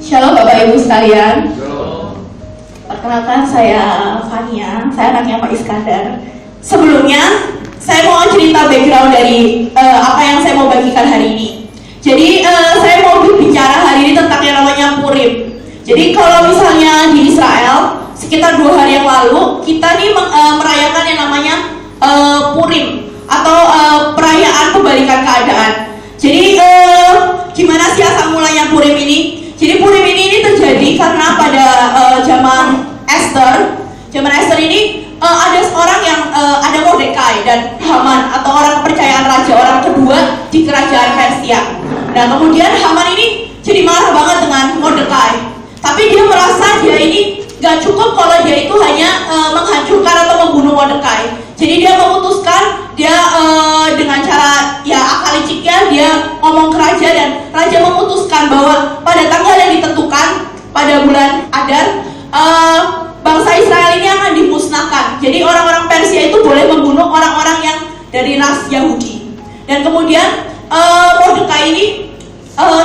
Shalom Bapak Ibu sekalian. Perkenalkan saya Fania, saya anaknya Pak Iskandar. Sebelumnya saya mau cerita background dari apa yang saya mau bagikan hari ini. Jadi saya mau berbicara hari ini tentang yang namanya Purim. Jadi kalau misalnya di Israel sekitar 2 hari yang lalu kita nih merayakan yang namanya Purim atau perayaan pembalikan keadaan. Jadi gimana sih asal mulanya Purim ini? Jadi Purim ini terjadi karena pada zaman Esther ini ada seorang yang ada Mordekai dan Haman atau orang kepercayaan raja, orang kedua di kerajaan Persia. Nah kemudian Haman ini jadi marah banget dengan Mordekai, tapi dia merasa dia ini gak cukup kalau dia itu hanya menghancurkan atau membunuh Mordekai. Jadi dia memutuskan, dia dengan cara ya akal liciknya dia ngomong ke raja, dan raja memutuskan bahwa pada tanggal yang ditentukan pada bulan Adar bangsa Israel ini akan dimusnahkan. Jadi orang-orang Persia itu boleh membunuh orang-orang yang dari ras Yahudi. Dan kemudian Mordekai ini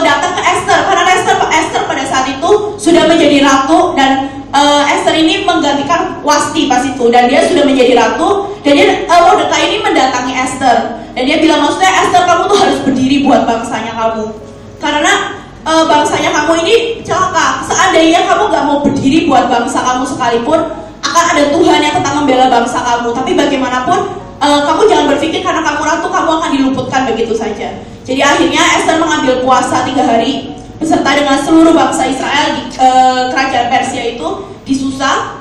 datang ke Esther karena Esther pada saat itu sudah menjadi ratu, dan Esther ini menggantikan Wasti pas itu, dan dia sudah menjadi ratu. Dan dia Mordekai ini mendatangi Esther, dan dia bilang, maksudnya Esther, kamu tuh harus berdiri buat bangsanya kamu, karena bangsanya kamu ini celaka. Seandainya kamu gak mau berdiri buat bangsa kamu sekalipun, akan ada Tuhan yang tetap membela bangsa kamu. Tapi bagaimanapun kamu jangan berpikir karena kamu ratu kamu akan diluputkan begitu saja. Jadi akhirnya Esther mengambil puasa 3 hari beserta dengan seluruh bangsa Israel di kerajaan Persia itu di Susa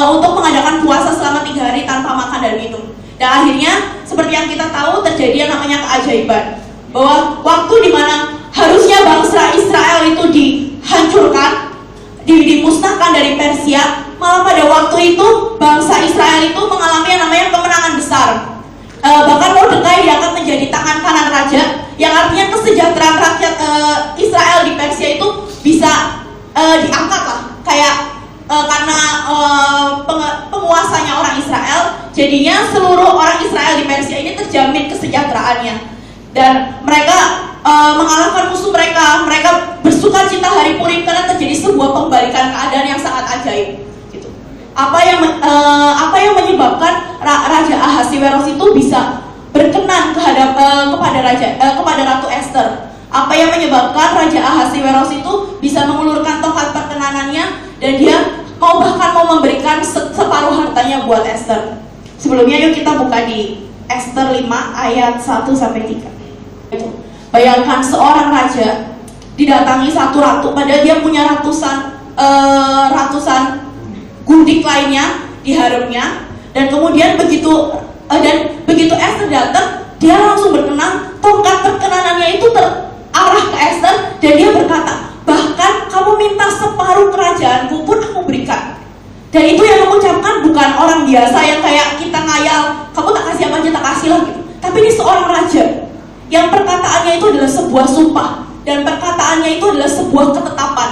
untuk mengadakan puasa selama 3 hari tanpa makan dan minum. Dan akhirnya seperti yang kita tahu terjadi yang namanya keajaiban, bahwa waktu dimana harusnya bangsa Israel itu dihancurkan, dimusnahkan dari Persia, malah pada waktu itu bangsa Israel itu mengalami yang namanya kemenangan besar. Bahkan Mordekai diangkat menjadi tangan kanan raja, yang artinya kesejahteraan rakyat Israel di Persia itu bisa diangkat lah, kayak karena penguasanya orang Israel, jadinya seluruh orang Israel di Persia ini terjamin kesejahteraannya, dan mereka mengalahkan musuh mereka. Mereka bersukacita hari Purim karena terjadi sebuah pembalikan keadaan yang sangat ajaib. Gitu. Apa yang menyebabkan Raja Ahasiweros itu bisa berkenan kepada Ratu Esther? Apa yang menyebabkan Raja Ahasiweros itu bisa mengulurkan tongkat perkenanannya, dan dia mau memberikan separuh hartanya buat Esther? Sebelumnya yuk kita buka di Esther 5 ayat 1-3. Bayangkan seorang raja didatangi satu ratu, padahal dia punya ratusan gundik lainnya di haremnya, dan kemudian begitu Esther datang, dia langsung berkenan. Tongkat perkenanannya itu terarah ke Esther, dan dia berkata, bahkan kamu minta separuh kerajaanku pun aku berikan. Dan itu yang mengucapkan bukan orang biasa yang kayak kita ngayal, kamu tak kasih apa aja tak kasih lah gitu. Tapi ini seorang raja yang perkataannya itu adalah sebuah sumpah, dan perkataannya itu adalah sebuah ketetapan.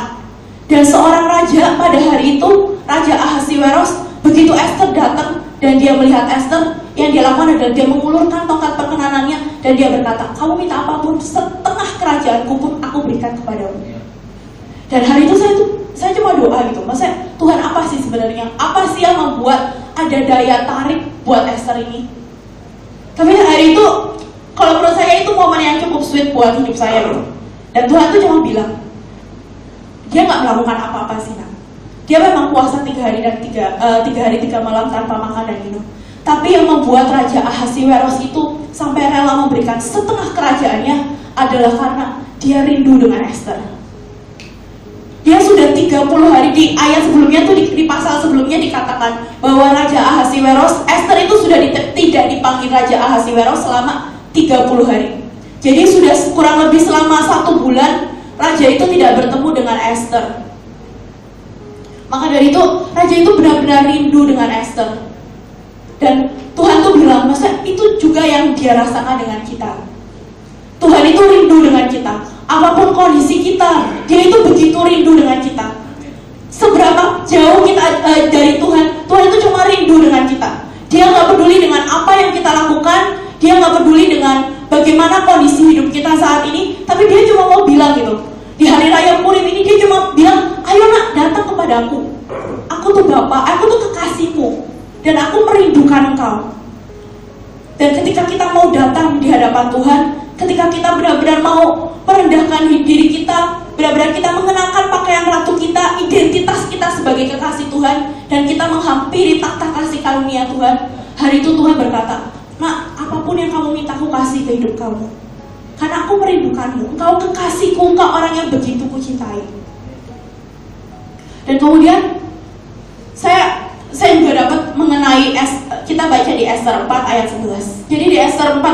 Dan seorang raja pada hari itu, Raja Ahasiweros, begitu Esther datang dan dia melihat Esther, yang dia lakukan adalah dia mengulurkan tongkat perkenanannya, dan dia berkata, kamu minta apapun, setengah kerajaanku pun aku berikan kepadamu. Dan hari itu saya cuma doa gitu, maksudnya Tuhan apa sih sebenarnya, apa sih yang membuat ada daya tarik buat Esther ini? Tapi hari itu, kalau menurut saya itu momen yang cukup sweet buat hidup saya gitu. Dan Tuhan tuh cuma bilang, dia gak melakukan apa-apa sih nak. Dia memang puasa 3 hari dan 3 hari 3 malam tanpa makan dan minum. Tapi yang membuat Raja Ahasiweros itu sampai rela memberikan setengah kerajaannya adalah karena dia rindu dengan Esther. Dia sudah 30 hari, di ayat sebelumnya tuh di pasal sebelumnya dikatakan bahwa Raja Ahasiweros, Esther itu sudah tidak dipanggil Raja Ahasiweros selama 30 hari. Jadi sudah kurang lebih selama 1 bulan raja itu tidak bertemu dengan Esther. Maka dari itu raja itu benar-benar rindu dengan Esther. Dan Tuhan tuh bilang, masa itu juga yang dia rasakan dengan kita. Tuhan itu rindu dengan kita. Apapun kondisi kita, dia itu begitu rindu dengan kita. Seberapa jauh kita dari Tuhan, Tuhan itu cuma rindu dengan kita. Dia gak peduli dengan apa yang kita lakukan, dia gak peduli dengan bagaimana kondisi hidup kita saat ini, tapi dia cuma mau bilang gitu, Di hari raya Purim ini dia cuma bilang, ayo nak, datang kepadaku. Aku tuh Bapa, aku tuh kekasihmu, dan aku merindukan engkau. Dan ketika kita mau datang di hadapan Tuhan, ketika kita benar-benar mau merendahkan diri kita, benar-benar kita mengenakan pakaian ratu kita, identitas kita sebagai kekasih Tuhan, dan kita menghampiri takhta kasih karunia Tuhan, hari itu Tuhan berkata, nak, apapun yang kamu minta aku kasih ke hidup kamu, karena aku merindukanmu, engkau kekasihku, engkau orang yang begitu kucintai. Dan kemudian saya juga dapat mengenai kita baca di Ester 4 ayat 11. Jadi di Ester 4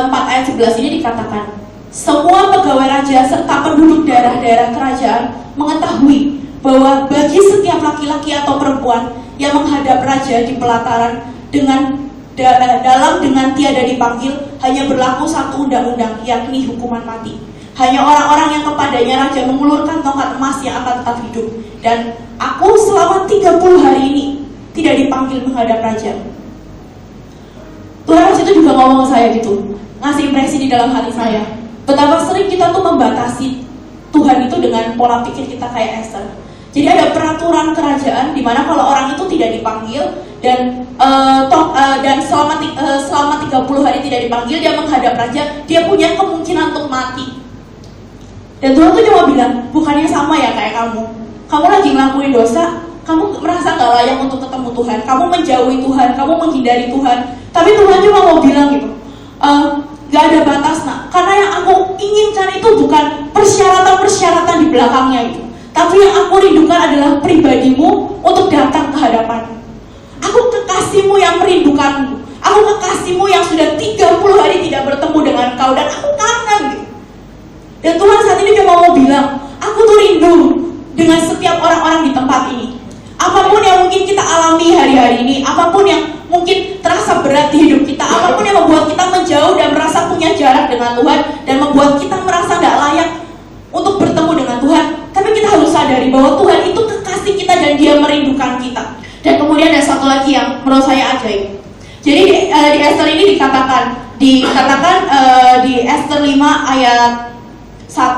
ayat 11 ini dikatakan, semua pegawai raja serta penduduk daerah-daerah kerajaan mengetahui bahwa bagi setiap laki-laki atau perempuan yang menghadap raja di pelataran dengan tiada dipanggil, hanya berlaku satu undang-undang, yakni hukuman mati. Hanya orang-orang yang kepadanya raja mengulurkan tongkat emas yang akan tetap hidup. Dan aku selama 30 hari ini tidak dipanggil menghadap raja. Tuhan waktu itu juga ngomong ke saya gitu, ngasih impresi di dalam hati saya, betapa sering kita tuh membatasi Tuhan itu dengan pola pikir kita kayak Esther. Jadi ada peraturan kerajaan di mana kalau orang itu tidak dipanggil dan selama 30 hari tidak dipanggil, dia menghadap raja, dia punya kemungkinan untuk mati. Dan Tuhan tuh cuma bilang, bukannya sama ya kayak kamu lagi ngelakuin dosa, kamu merasa gak layak untuk ketemu Tuhan, kamu menjauhi Tuhan, kamu menghindari Tuhan. Tapi Tuhan cuma mau bilang gitu, gak ada batas nak, karena yang aku inginkan itu bukan persyaratan-persyaratan di belakangnya itu, tapi yang aku rindukan adalah pribadimu untuk datang ke hadapanmu. Aku kekasihmu yang merindukanmu, aku kekasihmu yang sudah 30 hari tidak bertemu dengan kau, dan aku kangen gitu. Dan Tuhan saat ini cuma mau bilang, aku tuh rindu dengan setiap orang-orang di tempat ini. Apapun yang mungkin kita alami hari-hari ini, apapun yang mungkin terasa berat di hidup kita, apapun yang membuat kita menjauh dan merasa punya jarak dengan Tuhan, dan membuat kita merasa tidak layak untuk bertemu dengan Tuhan, tapi kita harus sadari bahwa Tuhan itu kekasih kita dan Dia merindukan kita. Dan kemudian ada satu lagi yang menurut saya ajaib. Jadi di Ester ini dikatakan di Ester 5 ayat 1,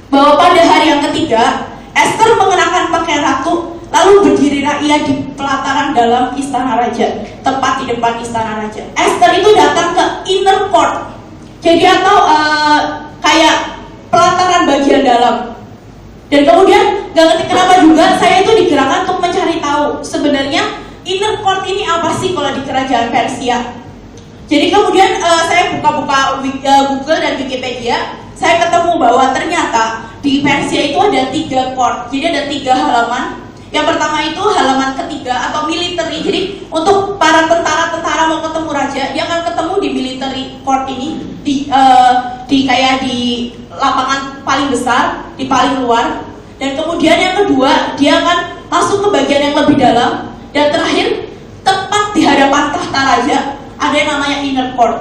bahwa pada hari yang ketiga Ester mengenakan pakaian ratu, lalu berdirilah ia di pelataran dalam istana raja, tepat di depan istana raja. Ester itu datang ke inner court, jadi atau kayak pelataran bagian dalam. Dan kemudian gak ngerti kenapa juga saya itu digerakkan untuk mencari tahu sebenarnya inner court ini apa sih kalau di kerajaan Persia. Jadi kemudian saya buka-buka Google dan Wikipedia, saya ketemu bahwa ternyata di Persia itu ada 3 court. Jadi ada 3 halaman. Yang pertama itu halaman ketiga atau military. Jadi untuk para tentara-tentara mau ketemu raja, dia akan ketemu di military court ini, di kayak di lapangan paling besar, di paling luar. Dan kemudian yang kedua, dia akan masuk ke bagian yang lebih dalam. Dan terakhir, tepat di hadapan tahta raja, ada yang namanya inner court.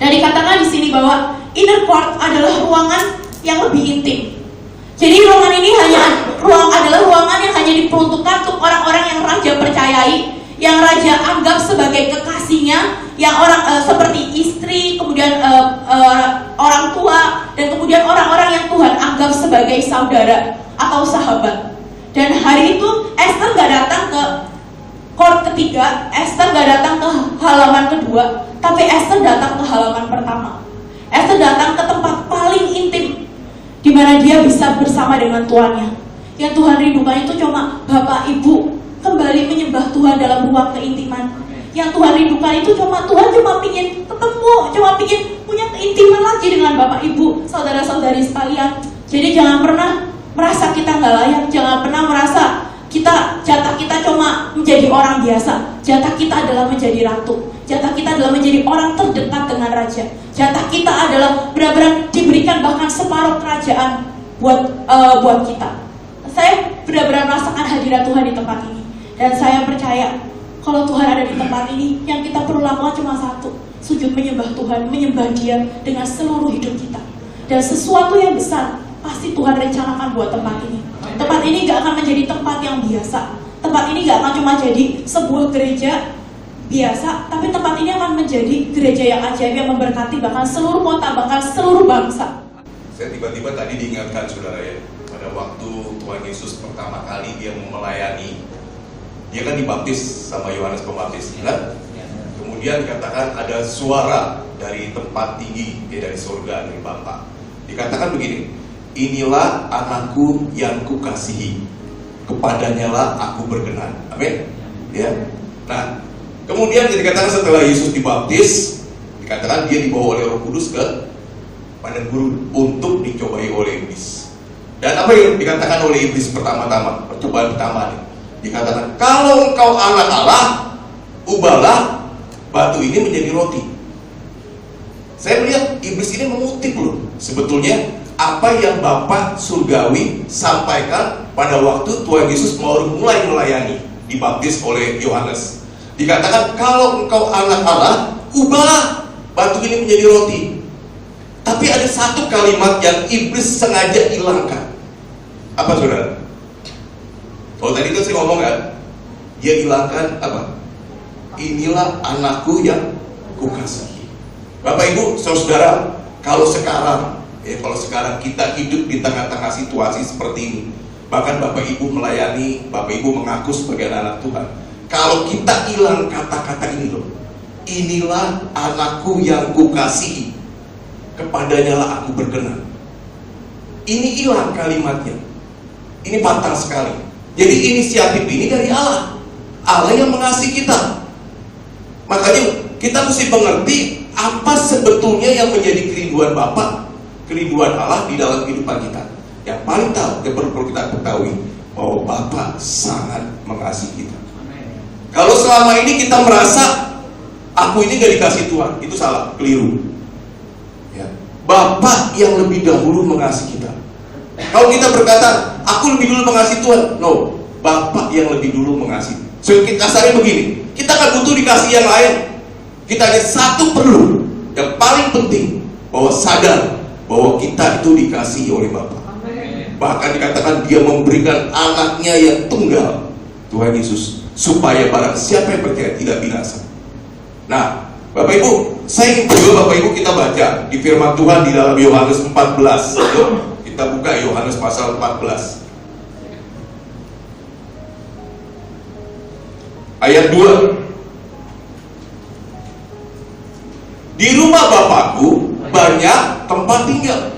Dan dikatakan di sini bahwa inner court adalah ruangan yang lebih intim. Jadi ruangan ini adalah ruangan yang hanya diperuntukkan untuk orang-orang yang raja percayai, yang raja anggap sebagai kekasihnya, yang orang seperti istri, kemudian orang tua, dan kemudian orang-orang yang Tuhan anggap sebagai saudara atau sahabat. Dan hari itu Esther gak datang ke court ketiga, Esther gak datang ke halaman kedua, tapi Esther datang ke halaman pertama. Esther datang ke tempat paling intim, di mana dia bisa bersama dengan tuannya. Yang Tuhan rindukan itu cuma Bapak Ibu kembali menyembah Tuhan dalam ruang keintiman. Yang Tuhan rindukan itu Tuhan cuma pingin ketemu, cuma pingin punya keintiman lagi dengan Bapak Ibu, saudara-saudari sekalian. Jadi jangan pernah merasa kita nggak layak, jangan pernah merasa jatah kita cuma menjadi orang biasa. Jatah kita adalah menjadi ratu. Jatah kita adalah menjadi orang terdekat dengan raja. Jatah kita adalah benar-benar diberikan bahkan separuh kerajaan buat kita. Saya benar-benar merasakan hadirat Tuhan di tempat ini. Dan saya percaya kalau Tuhan ada di tempat ini, yang kita perlu lakukan cuma satu, sujud menyembah Tuhan, menyembah Dia dengan seluruh hidup kita. Dan sesuatu yang besar pasti Tuhan rencanakan buat tempat ini. Tempat ini gak akan menjadi tempat yang biasa. Tempat ini gak akan cuma jadi sebuah gereja biasa, tapi tempat ini akan menjadi gereja yang ajaib, yang memberkati bahkan seluruh kota, bahkan seluruh bangsa. Saya tiba-tiba tadi diingatkan saudara ya, pada waktu Tuhan Yesus pertama kali dia melayani, dia kan dibaptis sama Yohanes Pembaptis, kan? Kemudian dikatakan ada suara dari tempat tinggi, ya dari surga, dari Bapa. Dikatakan begini, inilah anakku yang kukasihi, kepadanya lah aku berkenan. Amin. Ya. Nah, kemudian dikatakan setelah Yesus dibaptis, dikatakan dia dibawa oleh Roh Kudus ke padang gurun untuk dicobai oleh iblis. Dan apa yang dikatakan oleh iblis pertama-tama, percobaan pertama nih, dikatakan kalau engkau anak Allah, ubahlah batu ini menjadi roti. Saya melihat iblis ini mengutip loh sebetulnya apa yang Bapa surgawi sampaikan pada waktu Tuhan Yesus mau mulai melayani, dibaptis oleh Yohanes. Dikatakan kalau engkau anak Allah, ubahlah batu ini menjadi roti. Tapi ada satu kalimat yang iblis sengaja hilangkan. Apa saudara? Kalau tadi kan saya ngomong kan, dia hilangkan apa? Inilah anakku yang kukasihi. Bapak Ibu, saudara, kalau sekarang kita hidup di tengah-tengah situasi seperti ini, bahkan Bapak Ibu melayani, Bapak Ibu mengaku sebagai anak Tuhan. Kalau kita hilang kata-kata ini loh, inilah anakku yang kukasihi, kepadanya lah aku berkenan. Ini hilang kalimatnya. Ini fatal sekali. Jadi inisiatif ini dari Allah. Allah yang mengasihi kita. Makanya kita mesti mengerti apa sebetulnya yang menjadi kerinduan Bapa, kerinduan Allah di dalam kehidupan kita. Yang paling tahu, yang perlu kita ketahui bahwa Bapa sangat mengasihi kita. Kalau selama ini kita merasa aku ini gak dikasih Tuhan, itu salah, keliru. Ya. Bapa yang lebih dahulu mengasihi kita. Kalau kita berkata aku lebih dulu mengasihi Tuhan, no, Bapa yang lebih dulu mengasihi. So, kasarnya begini, kita gak butuh dikasih yang lain. Kita ada satu perlu, yang paling penting, bahwa sadar bahwa kita itu dikasihi oleh Bapa. Bahkan dikatakan dia memberikan anaknya yang tunggal, Tuhan Yesus, supaya barang siapa yang percaya tidak binasa. Nah, Bapak Ibu, saya ingin juga Bapak Ibu kita baca di firman Tuhan di dalam Yohanes 14. Kita buka Yohanes pasal 14 ayat 2. Di rumah Bapakku banyak tempat tinggal.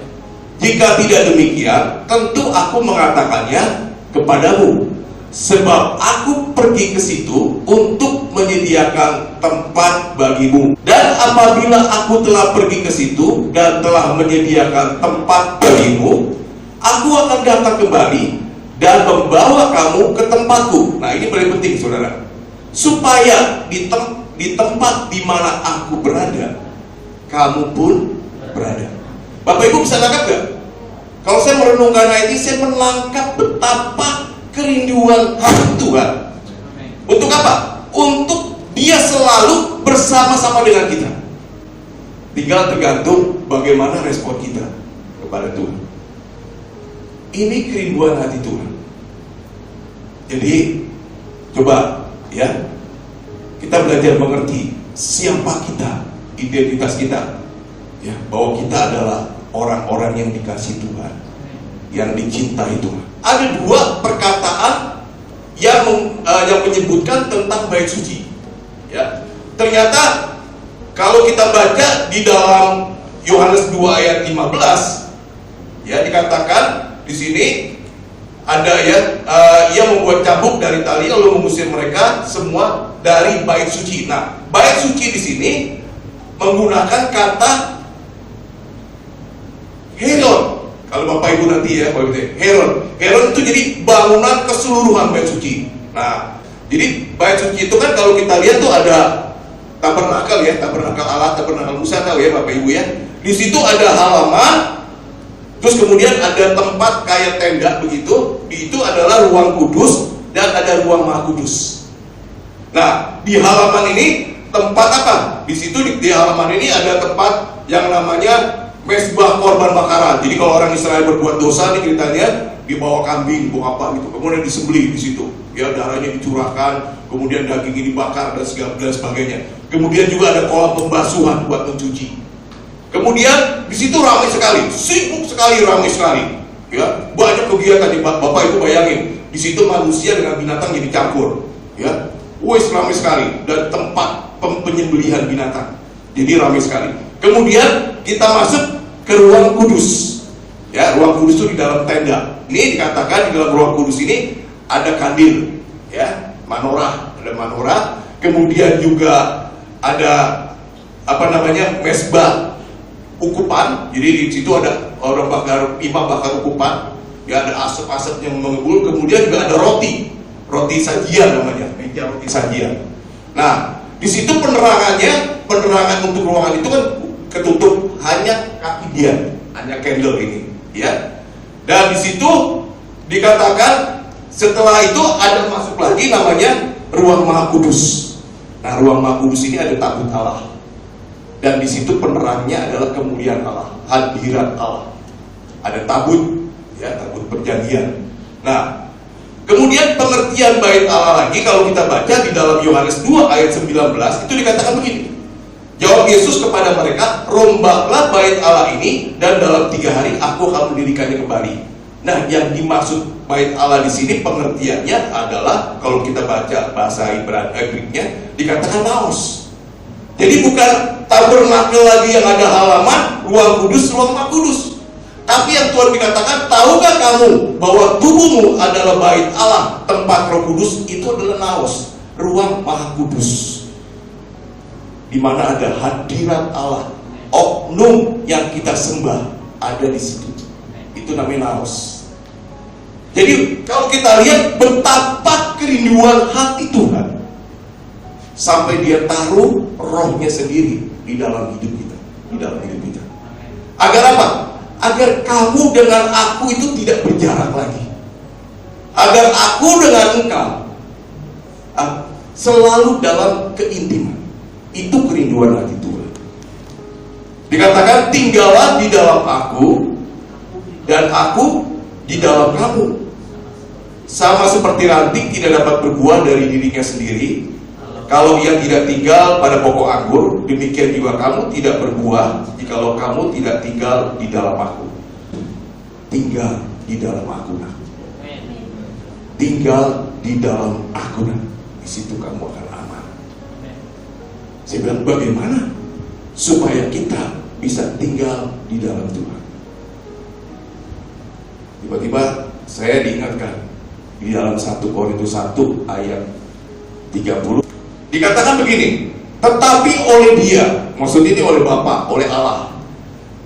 Jika tidak demikian, tentu aku mengatakannya kepadamu. Sebab aku pergi ke situ untuk menyediakan tempat bagimu. Dan apabila aku telah pergi ke situ dan telah menyediakan tempat bagimu, aku akan datang kembali dan membawa kamu ke tempatku. Nah, ini paling penting saudara. Supaya di tempat di mana aku berada, kamu pun berada. Bapak Ibu bisa nangkap gak? Kalau saya merenungkan ayat ini, saya menangkap betapa kerinduan hati Tuhan. Untuk apa? Untuk dia selalu bersama-sama dengan kita. Tinggal tergantung bagaimana respon kita kepada Tuhan. Ini kerinduan hati Tuhan. Jadi coba ya, kita belajar mengerti siapa kita, identitas kita, ya, bahwa kita adalah orang-orang yang dikasihi Tuhan, yang dicintai Tuhan. Ada dua perkataan yang menyebutkan tentang bait suci. Ya, ternyata kalau kita baca di dalam Yohanes 2 ayat 15, ya dikatakan di sini ada ya, ia membuat cambuk dari tali lalu mengusir mereka semua dari bait suci. Nah, bait suci di sini menggunakan kata Heron. Kalau Bapak Ibu nanti ya, Heron itu jadi bangunan keseluruhan bait suci. Nah, jadi bait suci itu kan kalau kita lihat tuh ada tabernakel ya, tabernakel Allah, tabernakel Musa, tahu ya Bapak Ibu ya. Di situ ada halaman, terus kemudian ada tempat kayak tenda begitu. Itu adalah ruang kudus dan ada ruang maha kudus. Nah, di halaman ini tempat apa? Di situ di halaman ini ada tempat yang namanya mesbah korban bakaran. Jadi kalau orang Israel berbuat dosa nih ceritanya, dibawa kambing, bawa apa gitu, kemudian disembelih di situ. Ya, darahnya dicurahkan, kemudian dagingnya dibakar dan segala sebagainya. Kemudian juga ada kolam pembasuhan buat mencuci. Kemudian di situ ramai sekali, sibuk sekali, ramai sekali. Ya, banyak kegiatan. Bapak Ibu bayangin, di situ manusia dengan binatang jadi campur. Ya, wes ramai sekali, dan tempat penyembelihan binatang. Jadi ramai sekali. Kemudian kita masuk ke ruang kudus. Ya, ruang kudus itu di dalam tenda. Ini dikatakan di dalam ruang kudus ini ada kandil, ya, menorah, ada menorah. Kemudian juga ada mesbah ukupan. Jadi di situ ada imam bakar ukupan. Ya, ada asap-asap yang mengebul. Kemudian juga ada roti sajian namanya, meja roti sajian. Nah, di situ penerangan untuk ruangan itu kan ketutup, hanya kaki dia, hanya candle ini, ya. Dan di situ dikatakan setelah itu ada masuk lagi namanya ruang Maha Kudus. Nah, ruang Maha Kudus ini ada tabut Allah. Dan di situ penerangnya adalah kemuliaan Allah, hadirat Allah. Ada tabut, ya, tabut perjanjian. Nah, kemudian pengertian bait Allah lagi kalau kita baca di dalam Yohanes 2 ayat 19 itu dikatakan begini. Jawab Yesus kepada mereka, rombaklah bait Allah ini dan dalam 3 hari aku akan mendirikannya kembali. Nah, yang dimaksud bait Allah di sini pengertiannya adalah kalau kita baca bahasa Ibrani-nya dikatakan naos. Jadi bukan tabernakel lagi yang ada halaman, ruang kudus, ruang Maha Kudus. Tapi yang Tuhan dikatakan, tahukah kamu bahwa tubuhmu adalah bait Allah, tempat Roh Kudus, itu adalah naos, ruang Maha Kudus, di mana ada hadirat Allah, oknum yang kita sembah ada di situ. Itu namanya naos. Jadi kalau kita lihat betapa kerinduan hati Tuhan, sampai dia taruh rohnya sendiri di dalam hidup kita, di dalam hidup kita. Agar apa? Agar kamu dengan aku itu tidak berjarak lagi. Agar aku dengan engkau selalu dalam keintiman. Itu kerinduan hati Tuhan. Dikatakan, tinggallah di dalam aku dan aku di dalam kamu. Sama seperti ranting tidak dapat berbuah dari dirinya sendiri kalau ia tidak tinggal pada pokok anggur, demikian juga kamu tidak berbuah jikalau kamu tidak tinggal di dalam aku. Tinggal di dalam aku, nah. Tinggal di dalam aku, nah. Di situ kamu akan aman. Saya bilang, bagaimana supaya kita bisa tinggal di dalam Tuhan? Tiba-tiba saya diingatkan di dalam 1 Korintus 1 ayat 30 dikatakan begini, tetapi oleh Dia, maksud ini oleh Bapa, oleh Allah,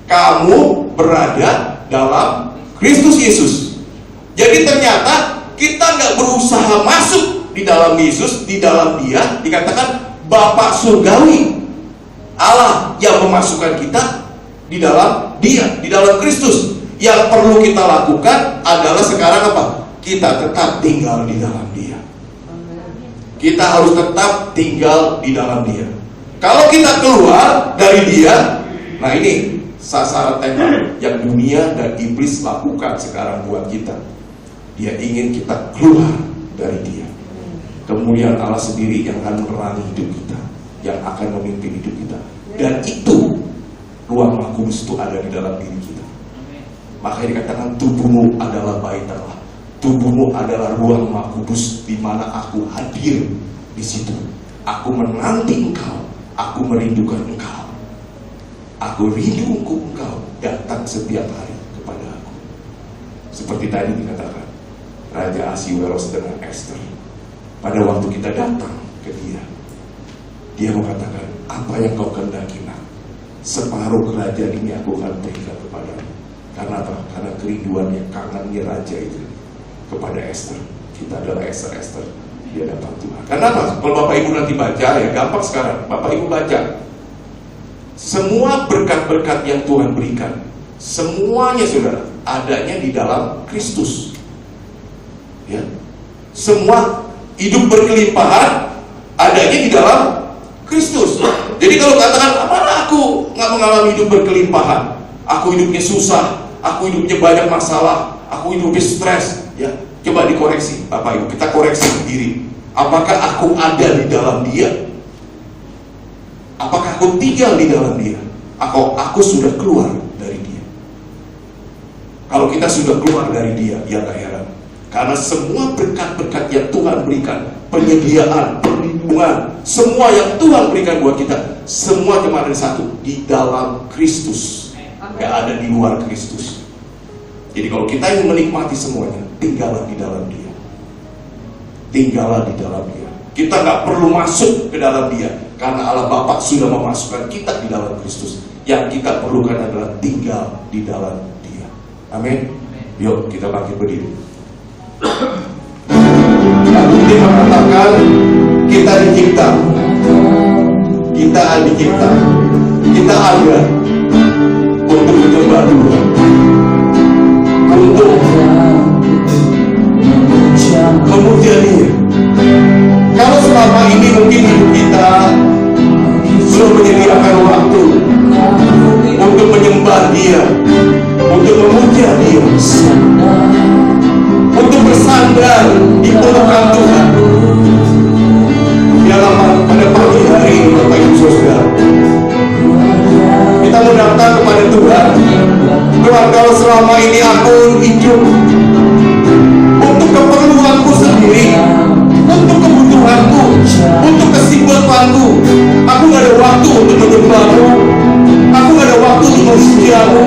kamu berada dalam Kristus Yesus. Jadi ternyata kita nggak berusaha masuk di dalam Yesus, di dalam Dia. Dikatakan Bapa surgawi, Allah yang memasukkan kita di dalam Dia, di dalam Kristus. Yang perlu kita lakukan adalah sekarang apa? Kita tetap tinggal di dalam Dia. Kita harus tetap tinggal di dalam Dia. Kalau kita keluar dari Dia, nah ini sasaran tembak yang dunia dan iblis lakukan sekarang buat kita. Dia ingin kita keluar dari Dia. Kemudian Allah sendiri yang akan menerangi hidup kita, yang akan memimpin hidup kita. Dan itu ruang Maha Kudus itu ada di dalam diri kita. Makanya dikatakan tubuhmu adalah bait Allah. Tubuhmu adalah ruang Maha Kudus di mana aku hadir di situ. Aku menanti engkau, aku merindukan engkau. Aku rindu engkau datang setiap hari kepada aku. Seperti tadi dikatakan Raja Ahasiweros dengan Esther. Pada waktu kita datang ke dia mengatakan, apa yang kau kehendaki, nak? Separuh kerajaan ini aku akan berikan kepadamu. Karena apa? Karena kerinduannya, kangennya raja itu kepada Esther. Kita adalah Esther di hadapan Tuhan. Kenapa? Kalau Bapak Ibu nanti baca, ya gampang sekarang. Bapak Ibu baca semua berkat-berkat yang Tuhan berikan, semuanya saudara adanya di dalam Kristus. Ya, semua hidup berkelimpahan adanya di dalam Kristus. Jadi kalau katakan, mana aku nggak mengalami hidup berkelimpahan, aku hidupnya susah, aku hidupnya banyak masalah, aku hidupnya stres, ya coba dikoreksi, Bapak Ibu, kita koreksi diri. Apakah aku ada di dalam Dia? Apakah aku tinggal di dalam Dia? Aku sudah keluar dari dia. Kalau kita sudah keluar dari dia, ya gak heran. Karena semua berkat-berkat yang Tuhan berikan, penyediaan, perlindungan, semua yang Tuhan berikan buat kita, semua cuma ada satu, di dalam Kristus. Gak ada di luar Kristus. Jadi kalau kita ingin menikmati semuanya, tinggallah di dalam dia. Tinggallah di dalam dia. Kita gak perlu masuk ke dalam dia, karena Allah Bapa sudah memasukkan kita di dalam Kristus. Yang kita perlukan adalah tinggal di dalam dia. Amin. Yuk kita bangkit berdiri. Ini mengatakan kita dicipta. Kita dicipta. Kita ada untuk menyembah Tuhan, untuk memuja Dia. Kalau selama ini mungkin hidup kita belum menyediakan waktu untuk menyembah Dia, untuk memuja Dia, untuk bersandar di pelukan Tuhan. Biarlah pada pagi hari ini, Bapak Ibu Saudara, kita mau datang kepada Tuhan. Tuhan, kalau selama ini aku hidup untuk keperluanku sendiri, untuk kebutuhanku, untuk kesibukanku, aku gak ada waktu untuk menyembahmu, aku gak ada waktu untuk memujiamu,